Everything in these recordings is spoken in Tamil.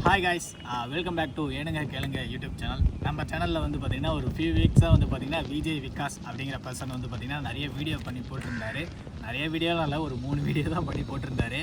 Hi guys, welcome back to ஏனுங்க கேளுங்க யூடியூப் சேனல். நம்ம சேனலில் வந்து பார்த்திங்கன்னா ஒரு ஃபியூ வீக்ஸாக வந்து பார்த்திங்கன்னா விஜய் விகாஸ் அப்படிங்கிற பர்சன் வந்து பார்த்திங்கன்னா நிறைய வீடியோ பண்ணி போட்டிருந்தாரு. நிறைய வீடியோலாம் இல்லை, ஒரு 3 வீடியோ தான் பண்ணி போட்டிருந்தாரு.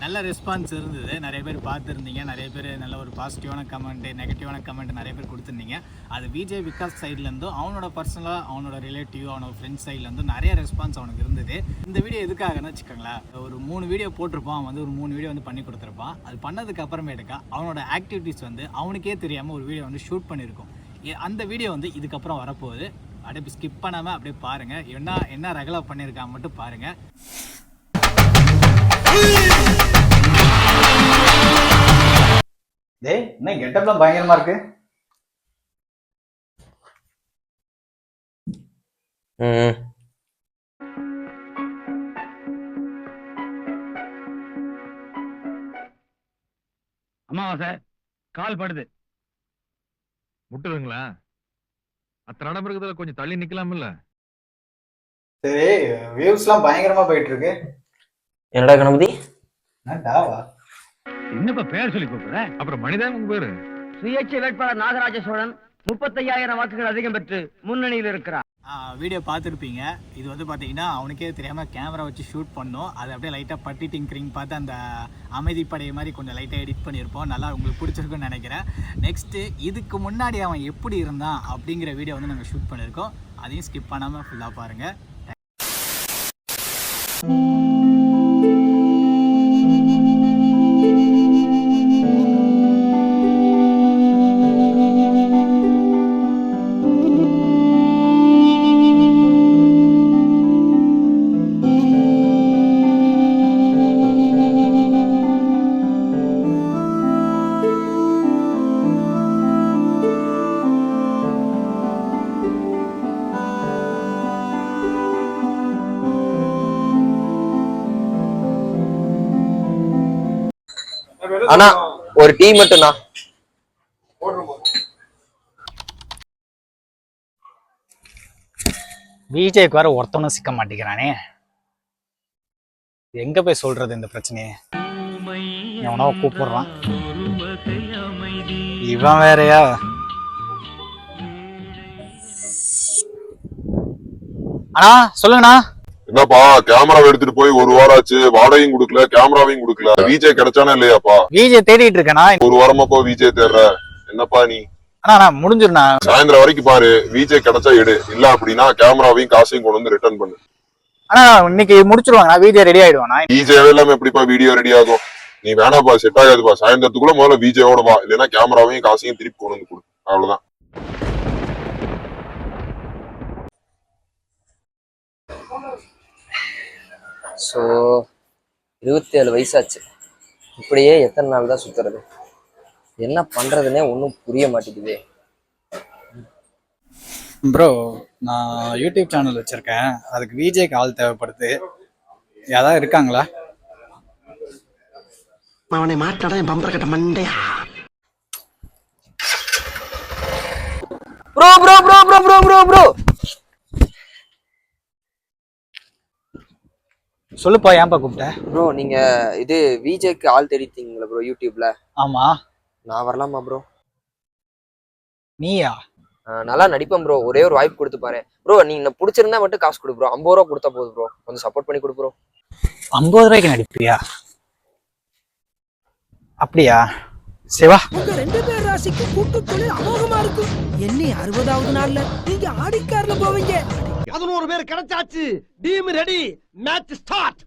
நல்ல ரெஸ்பான்ஸ் இருந்தது, நிறைய பேர் பார்த்துருந்தீங்க. நிறைய பேர் நல்ல ஒரு பாசிட்டிவான கமெண்ட்டு, நெகட்டிவான கமெண்ட் நிறைய பேர் கொடுத்துருந்தீங்க. அது விஜய் விகாஸ் சைட்லேருந்தும் அவனோட பர்சனலாக அவனோட ரிலேட்டிவ் அவனோட ஃப்ரெண்ட்ஸ் சைட்லேருந்தும் நிறைய ரெஸ்பான்ஸ் அவனுக்கு இருந்தது. இந்த வீடியோ எதுக்காகன்னு வச்சுக்கோங்களேன், ஒரு 3 வீடியோ போட்டிருப்பான். அவன் வந்து ஒரு 3 வீடியோ வந்து பண்ணி கொடுத்துருப்பான். அது பண்ணதுக்கு அப்புறமேட்டுக்கா அவனோட ஆக்டிவிட்டீஸ் வந்து அவனுக்கே தெரியாமல் ஒரு வீடியோ வந்து ஷூட் பண்ணியிருக்கோம். அந்த வீடியோ வந்து இதுக்கப்புறம் வரப்போகுது. அப்படியே ஸ்கிப் பண்ணாமல் அப்படியே பாருங்கள். என்ன ரெகுலர் பண்ணியிருக்காங்க மட்டும் பாருங்கள். டேய், என்ன கெட்டப்லாம் பயங்கரமா இருக்கு. அம்மாவாசை கால் படுது. முட்டுதுங்களா? அத்தனை இடம் இருக்கிறதுல கொஞ்சம் தள்ளி நிக்கலாம்ல. சரி, வியூஸ்லாம் பயங்கரமா போயிட்டு இருக்கு. என்னடா கணபதி? என்னப்பா பேர் சொல்லி கூப்பிடுற? அப்புறம் மனிதன் உங்க பேரு? சுயேட்சை வேட்பாளர் நாகராஜ சோழன் 35,000 வாக்குகள் அதிகம் பெற்று முன்னணியில் இருக்கிறார். வீடியோ பார்த்துருப்பீங்க. இது வந்து பார்த்தீங்கன்னா அவனுக்கே தெரியாமல் கேமரா வச்சு ஷூட் பண்ணோம். அதை அப்படியே லைட்டாக பட்டி டிங்கரிங் பார்த்து அந்த அமைதிப்படை மாதிரி கொஞ்சம் லைட்டாக எடிட் பண்ணியிருப்போம். நல்லா உங்களுக்கு பிடிச்சிருக்குன்னு நினைக்கிறேன். நெக்ஸ்ட்டு இதுக்கு முன்னாடி அவன் எப்படி இருந்தான் அப்படிங்கிற வீடியோ வந்து நாங்கள் ஷூட் பண்ணியிருக்கோம். அதையும் ஸ்கிப் பண்ணாமல் ஃபுல்லாக பாருங்கள். ஆனா ஒரு டீ மட்டும் தான். விஜய்க்கு வர ஒருத்தவனும் சிக்க மாட்டேங்கிறானே. எங்க போய் சொல்றது இந்த பிரச்சனையே? எவனோ கூப்பிடுறான், இவன் வேறையா? அண்ணா சொல்லுங்கண்ணா. என்னப்பா கேமரா எடுத்துட்டு போய் 1 வாரம் ஆச்சு, வாடகையும் கொடுக்கல, கேமராவையும் கொடுக்கல. விஜய் கிடைச்சானா இல்லையாப்பா? விஜய் தேடிட்டு இருக்கேனா? 1 வாரமாப்பா விஜய் தேடுற. என்னப்பா நீ? அண்ணா முடிஞ்சிருண்ணா. சாயந்தரம் வரைக்கும் பாரு, விஜய் கிடைச்சா எடு, இல்ல அப்படின்னா கேமராவையும் காசையும் கொண்டு வந்து ரிட்டர்ன் பண்ணு. அண்ணா இன்னைக்கு முடிச்சிருவாங்க, விஜய் ரெடி ஆயிடுவானா? விஜய் எல்லாமே எப்படிப்பா வீடியோ ரெடி ஆகும்? நீ வேணாப்பா, செட் ஆகாதுப்பா. சாயந்தரத்துக்குள்ள முதல்ல விஜயோட வா, இல்லைன்னா கேமராவையும் காசையும் திருப்பி கொண்டு வந்து கொடு. அவ்வளவுதான். ஸோ 27 வயசாச்சு. இப்படியே எத்தனை நாள் தான் சுத்துறது? என்ன பண்றதுன்னே ஒன்றும் புரிய மாட்டேங்குது. ப்ரோ, நான் யூடியூப் சேனல் வச்சிருக்கேன். அதுக்கு விஜய்க்கு ஆள் தேவைப்படுது. யாராவது இருக்காங்களா? அவனை மாட்டாடா என் பம்பர கட்ட மண்டையா. Bro bro bro bro bro bro bro சொல்லுப்பா, ஏன்பா கூப்பிட்ட? ப்ரோ நீங்க இது விஜய்க்கு ஆள் தெரிவித்தீங்களா ப்ரோ யூடியூப்ல? ஆமா. நான் வரலாமா ப்ரோ? நீயா? நல்லா நடிப்பேன் ப்ரோ, ஒரே ஒரு வாய்ப்பு கொடுத்து பாரு ப்ரோ. நீங்க பிடிச்சிருந்தா மட்டும் காசு கொடு ப்ரோ. 50 ரூபா கொடுத்தா போதும் ப்ரோ, கொஞ்சம் சப்போர்ட் பண்ணி கொடு ப்ரோ. 50 ரூபாய்க்கு நடிப்பியா? அப்படியா? சிவா, உங்க 2 பேர் ராசிக்கு கூட்டு தொழில் அமோகமா இருக்கும். என்ன 60வது நாள்ல நீங்க ஆடிக்கார்ல போவீங்க. 11 பேர் கிடைச்சாச்சு. Team ready, match start.